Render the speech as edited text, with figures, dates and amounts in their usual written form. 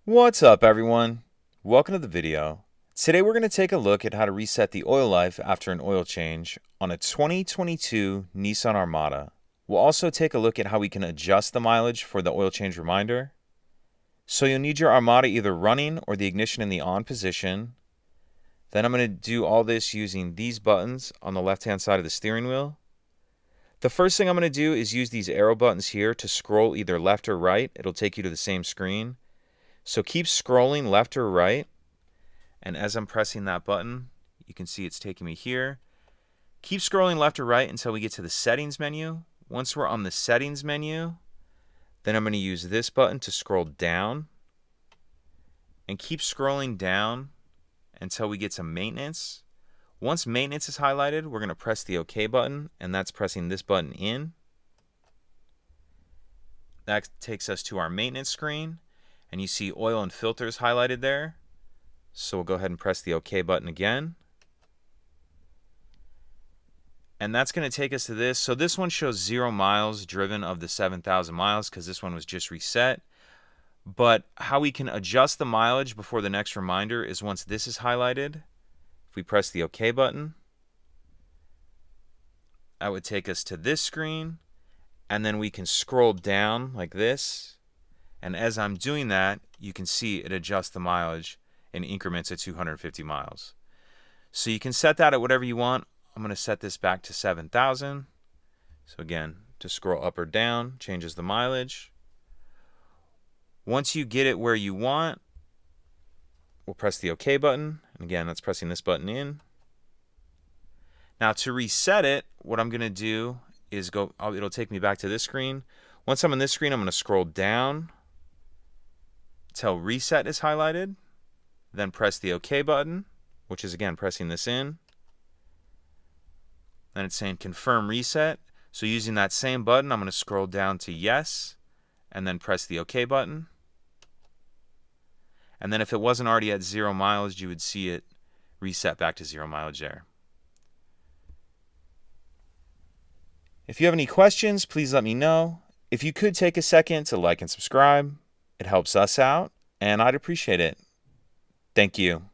What's up, everyone? Welcome to the video. Today we're going to take a look at how to reset the oil life after an oil change on a 2022 Nissan Armada. We'll also take a look at how we can adjust the mileage for the oil change reminder. So you'll need your Armada either running or the ignition in the on position. Then I'm going to do all this using these buttons on the left-hand side of the steering wheel. The first thing I'm going to do is use these arrow buttons here to scroll either left or right. It'll take you to the same screen. So keep scrolling left or right, and as I'm pressing that button, you can see it's taking me here. Keep scrolling left or right until we get to the settings menu. Once we're on the settings menu, then I'm going to use this button to scroll down, and keep scrolling down until we get to maintenance. Once maintenance is highlighted, we're going to press the OK button, and that's pressing this button in. That takes us to our maintenance screen, and you see oil and filters highlighted there. So we'll go ahead and press the OK button again. And that's going to take us to this. So this one shows 0 miles driven of the 7,000 miles because this one was just reset. But how we can adjust the mileage before the next reminder is once this is highlighted, if we press the OK button, that would take us to this screen, and then we can scroll down like this, and as I'm doing that, you can see it adjusts the mileage in increments of 250 miles. So you can set that at whatever you want. I'm going to set this back to 7,000. So again, to scroll up or down changes the mileage. Once you get it where you want, we'll press the OK button. And again, that's pressing this button in. Now to reset it, what I'm going to do is it'll take me back to this screen. Once I'm on this screen, I'm going to scroll down until reset is highlighted. Then press the OK button, which is again pressing this in. Then it's saying confirm reset. So using that same button, I'm going to scroll down to yes, and then press the OK button. And then if it wasn't already at 0 mileage, you would see it reset back to 0 mileage there. If you have any questions, please let me know. If you could take a second to like and subscribe, it helps us out, and I'd appreciate it. Thank you.